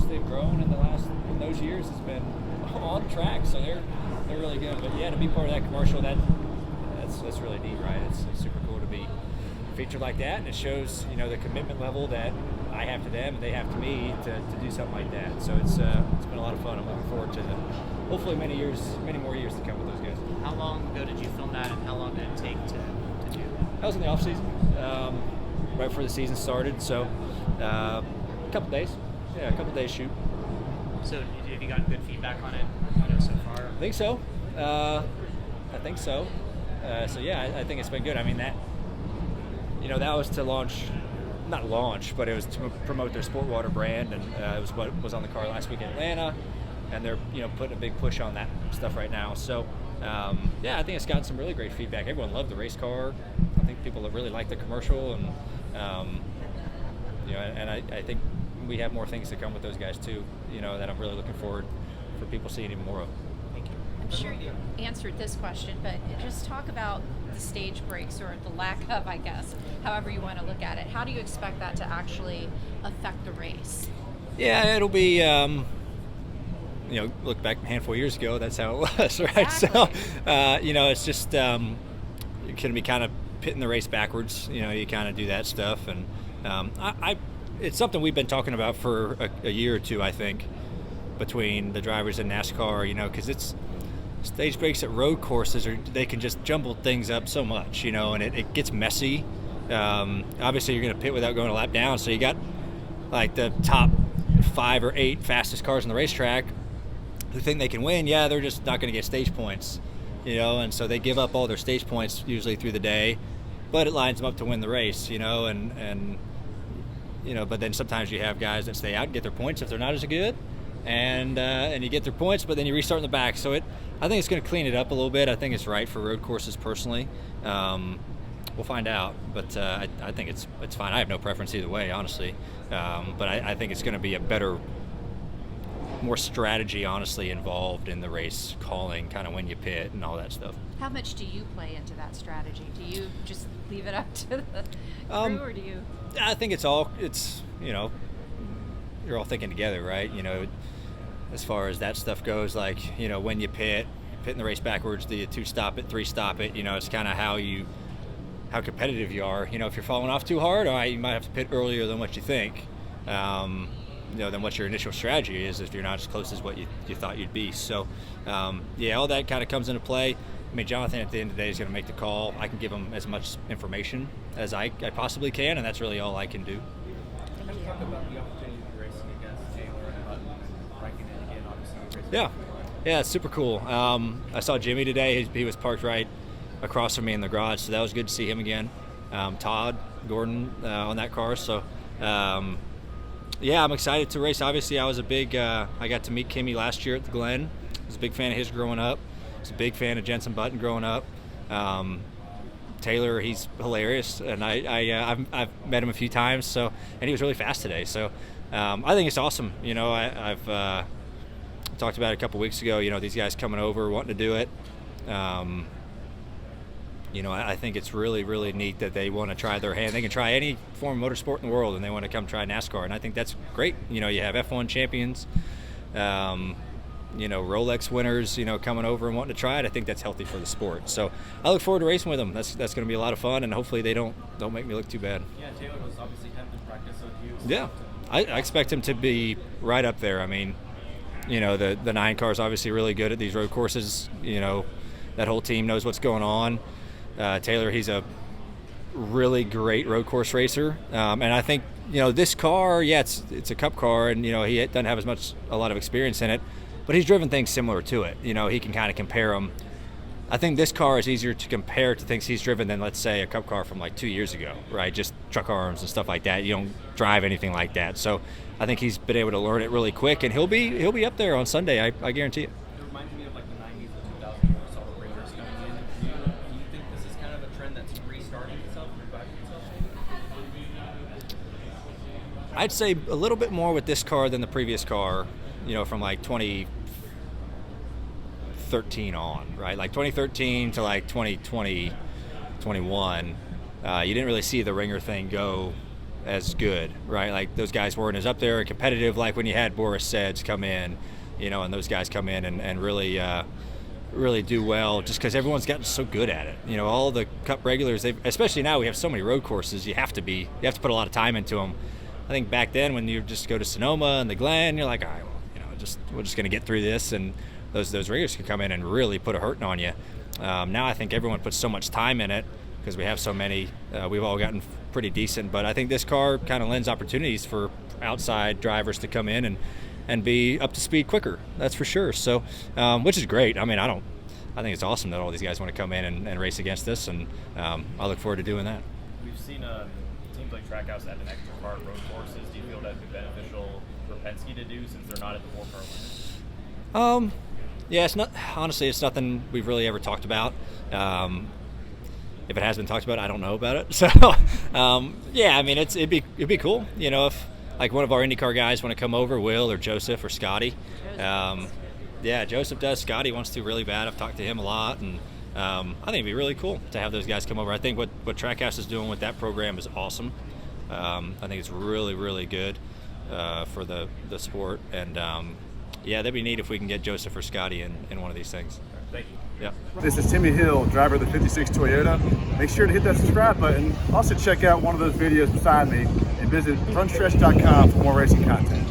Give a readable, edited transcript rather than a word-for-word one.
they've grown in those years has been on track. So they're really good. But yeah, to be part of that commercial, that's really neat, right? It's super cool to be featured like that, and it shows the commitment level that I have to them and they have to me to do something like that. So it's been a lot of fun. I'm looking forward to hopefully many more years to come with those guys. How long ago did you film that, and how long did it take to do? That was in the off season, right before the season started. So a couple days shoot. So have you gotten good feedback on it so far? I think so. So yeah, I think it's been good. I mean, that was to not launch, but it was to promote their sport water brand, and it was what was on the car last week in Atlanta, and they're putting a big push on that stuff right now. So yeah, I think it's gotten some really great feedback. Everyone loved the race car. I think people really like the commercial, and and I think we have more things to come with those guys too. That I'm really looking forward for people seeing even more of. Thank you. I'm sure you answered this question, but just talk about the stage breaks, or the lack of, I guess, however you want to look at it. How do you expect that to actually affect the race? Yeah, it'll be, look back a handful of years ago, that's how it was, right? Exactly. So, it's just, you're going to be kind of pitting the race backwards. You kind of do that stuff. And it's something we've been talking about for a year or two, I think, between the drivers in NASCAR, because it's stage breaks at road courses, they can just jumble things up so much, and it gets messy. Obviously, you're going to pit without going a lap down, so you got like the top 5 or 8 fastest cars on the racetrack who think they can win. Yeah, they're just not going to get stage points, and so they give up all their stage points usually through the day, but it lines them up to win the race, and but then sometimes you have guys that stay out and get their points if they're not as good, and you get their points, but then you restart in the back. So I think it's going to clean it up a little bit. I think it's right for road courses personally. We'll find out, but I think it's fine. I have no preference either way, honestly. But I think it's going to be a better, more strategy, honestly, involved in the race calling, kind of when you pit and all that stuff. How much do you play into that strategy? Do you just leave it up to the crew, or do you? I think it's you're all thinking together, right? As far as that stuff goes, like, when you pitting the race backwards, do you 2-stop it, 3-stop it? It's kind of how competitive you are. If you're falling off too hard, all right, you might have to pit earlier than what you think, than what your initial strategy is if you're not as close as what you thought you'd be. So, yeah, all that kind of comes into play. I mean, Jonathan at the end of the day is going to make the call. I can give him as much information as I possibly can, and that's really all I can do. Can you talk about the opportunity to be racing against Taylor and Raikkonen again, obviously? Yeah, it's super cool. I saw Jimmy today. He was parked right across from me in the garage, so that was good to see him again. Todd Gordon on that car. So, yeah, I'm excited to race. Obviously, I was I got to meet Kimi last year at the Glen. I was a big fan of his growing up. I was a big fan of Jensen Button growing up. Taylor, he's hilarious, and I've met him a few times. So, and he was really fast today. So, I think it's awesome. I've talked about it a couple weeks ago. These guys coming over, wanting to do it. I think it's really, really neat that they want to try their hand. They can try any form of motorsport in the world, and they want to come try NASCAR, and I think that's great. You have F1 champions, Rolex winners, coming over and wanting to try it. I think that's healthy for the sport. So I look forward to racing with them. That's going to be a lot of fun, and hopefully they don't make me look too bad. Yeah, Taylor was obviously temped in practice, so do you expect Yeah, I expect him to be right up there. I mean, the 9 car is obviously really good at these road courses. That whole team knows what's going on. Taylor, he's a really great road course racer, and I think this car, yeah, it's a Cup car, and he doesn't have a lot of experience in it, but he's driven things similar to it. He can kind of compare them. I think this car is easier to compare to things he's driven than, let's say, a Cup car from like 2 years ago, right? Just truck arms and stuff like that. You don't drive anything like that, so I think he's been able to learn it really quick, and he'll be up there on Sunday. I guarantee it. It reminds me of like the 90s and 2000s when we saw the Rangers coming in. Do you think this is kind of a trend that's restarting itself, reviving itself? I'd say a little bit more with this car than the previous car, from like 2013 on, right? Like 2013 to like 2020, 21, you didn't really see the ringer thing go as good, right? Like those guys weren't as up there and competitive like when you had Boris Seds come in, and those guys come in and really really do well just because everyone's gotten so good at it. All the Cup regulars, especially now we have so many road courses, you have to put a lot of time into them. I think back then when you just go to Sonoma and the Glen, you're like, all right, well, we're just going to get through this, and those regulars can come in and really put a hurting on you. Now I think everyone puts so much time in it because we have so many. We've all gotten pretty decent, but I think this car kind of lends opportunities for outside drivers to come in and be up to speed quicker. That's for sure. So, which is great. I mean, I think it's awesome that all these guys want to come in and race against us, and I look forward to doing that. We've seen teams like Trackhouse add an extra car at road courses. Do you feel that'd be beneficial for Penske to do since they're not at the forefront? Yeah, it's nothing we've really ever talked about. If it has been talked about, I don't know about it. So, yeah, I mean, it'd be cool, if like one of our IndyCar guys want to come over, Will or Joseph or Scotty. Yeah, Joseph does. Scotty wants to really bad. I've talked to him a lot, and I think it'd be really cool to have those guys come over. I think what Trackhouse is doing with that program is awesome. I think it's really, really good for the sport, and yeah, that'd be neat if we can get Joseph or Scotty in one of these things. Thank you. Yeah. This is Timmy Hill, driver of the 56 Toyota. Make sure to hit that subscribe button. Also check out one of those videos beside me and visit frontstretch.com for more racing content.